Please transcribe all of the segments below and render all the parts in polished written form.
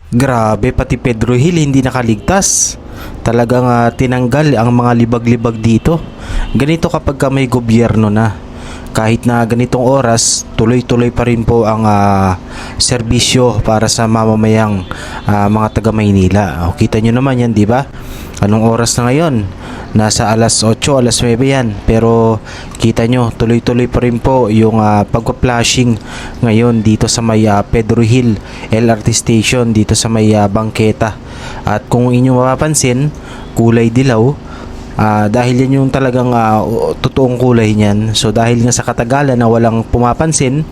Grabe, pati Pedro Hill hindi nakaligtas. Talagang tinanggal ang mga libag-libag dito. Ganito kapag may gobyerno na. Kahit na ganitong oras, tuloy-tuloy pa rin po ang serbisyo para sa mamamayang mga taga Maynila. O, kita nyo naman yan, di ba? Anong oras na ngayon? Nasa alas 8, alas 9 yan. Pero kita nyo, tuloy-tuloy pa rin po yung pagpa-flashing ngayon dito sa may Pedro Hill LRT Station, dito sa may bangketa. At kung inyong mapapansin, kulay dilaw. Dahil yan yung talagang totoong kulay niyan. So dahil nga sa katagalan na walang pumapansin,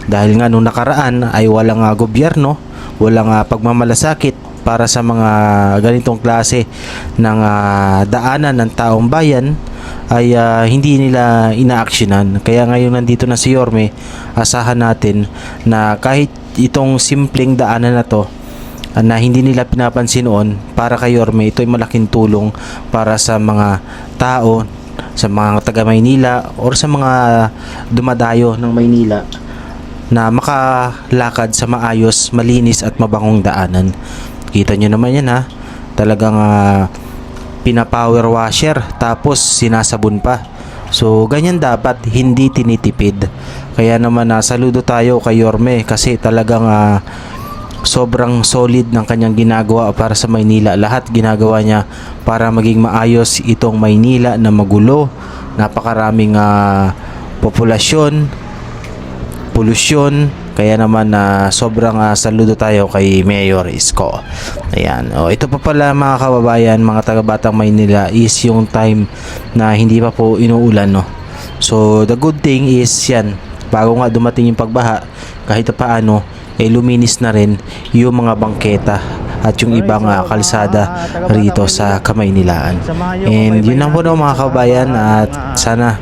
dahil nga nung nakaraan ay walang gobyerno, walang pagmamalasakit para sa mga ganitong klase ng daanan ng taong bayan, ay hindi nila inaaksyonan. Kaya ngayon nandito na si Yorme, asahan natin na kahit itong simpleng daanan na to na hindi nila pinapansin noon, para kay Yorme ito ay malaking tulong para sa mga tao, sa mga taga Maynila or sa mga dumadayo ng Maynila na makalakad sa maayos, malinis at mabangong daanan. Kita nyo naman yan, talagang pina-power washer tapos sinasabon pa. So ganyan dapat, hindi tinitipid. Kaya naman saludo tayo kay Yorme kasi talagang sobrang solid ng kanyang ginagawa para sa Maynila. Lahat ginagawa niya para maging maayos itong Maynila na magulo, napakaraming populasyon, polusyon. Kaya naman sobrang saludo tayo kay Mayor Isko. Ayan. Ito pa pala mga kababayan, mga taga-Batang Maynila, is yung time na hindi pa po inuulan, no? So the good thing is yan, bago nga dumating yung pagbaha, kahit paano luminis na rin yung mga bangketa at yung ibang kalsada rito sa Kamaynilaan. And yun lang po no, mga kabayan, at sana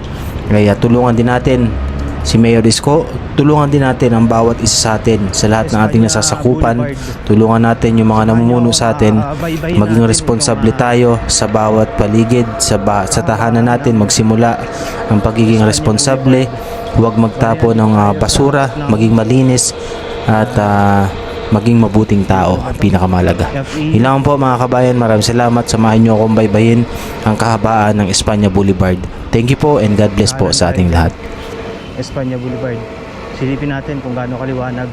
tulungan din natin si Mayor Isko, tulungan din natin ang bawat isa sa atin sa lahat ng ating nasasakupan. Tulungan natin yung mga namumuno sa atin, maging responsable tayo sa bawat paligid, sa tahanan natin magsimula ang pagiging responsable. Huwag magtapo ng basura, maging malinis at maging mabuting tao, pinakamalaga. Ilang po mga kabayan, maraming salamat. Samahan nyo akong baybayin ang kahabaan ng Espanya Boulevard. Thank you po and God bless po sa ating lahat. Espanya Boulevard. Silipin natin kung gaano kaliwanag.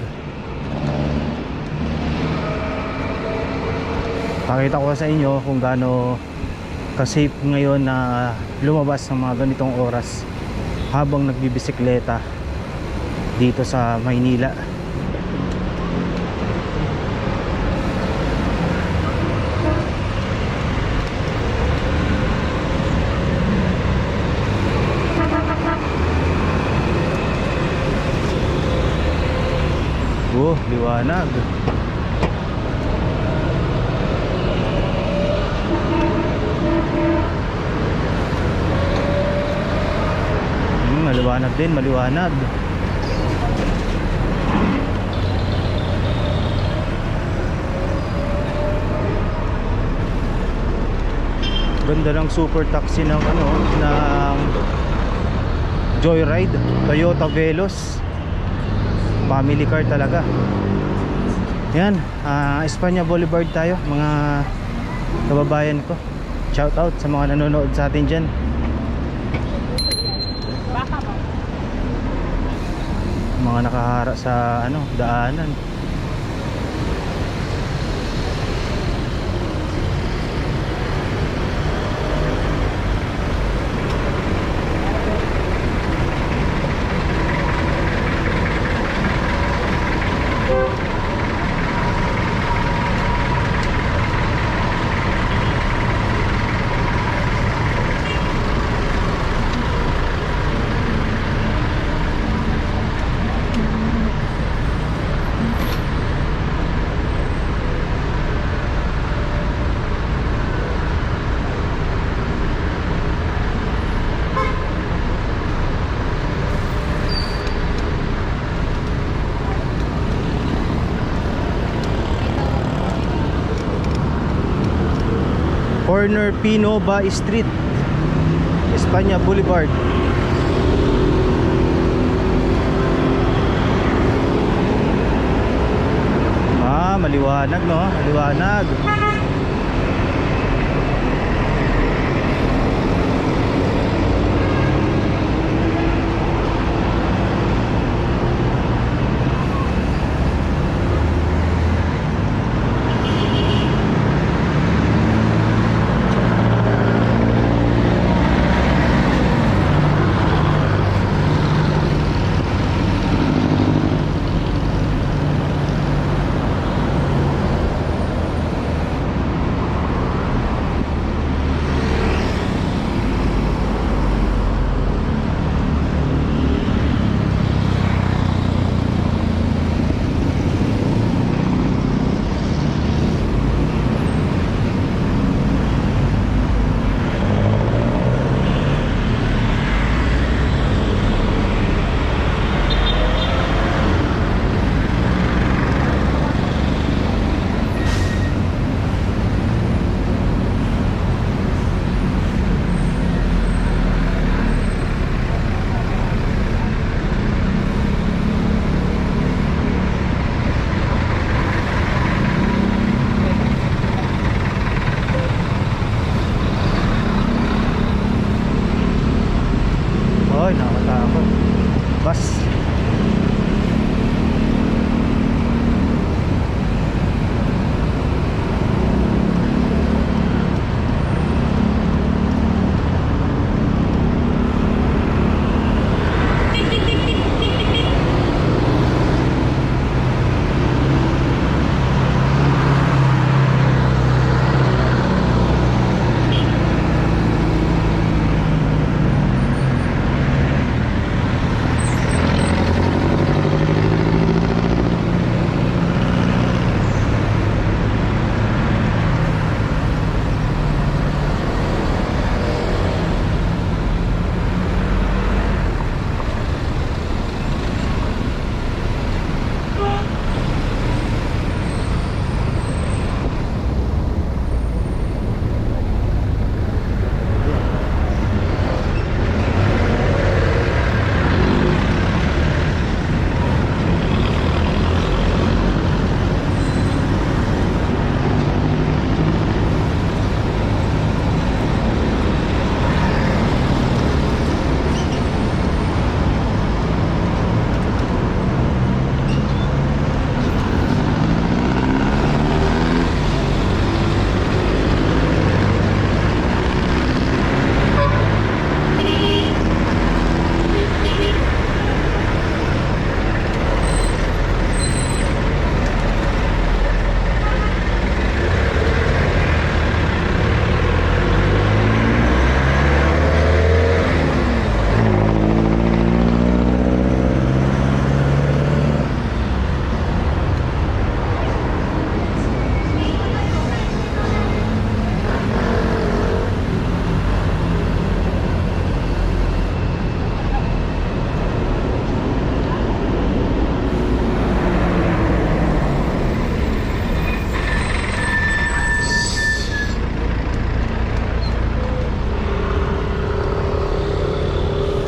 Pakita ko sa inyo kung gaano ka-safe ngayon na lumabas ng mga ganitong oras habang nagbibisikleta dito sa Maynila. Liwanag. Maliwanag din, maliwanag. Ganda ng super taxi ng ng Joyride, Toyota Veloz. Family car talaga. Yan, Espanya Boulevard tayo, mga kababayan ko. Shout out sa mga nanonood sa atin dyan. Mga nakahara sa daanan. Corner Pinova Street, Espanya Boulevard. maliwanag, no? Maliwanag. Oy, nakakatakot. Bus.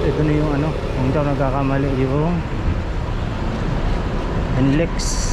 Ito na yung ano, kung ito nagkakamali, yung NLEX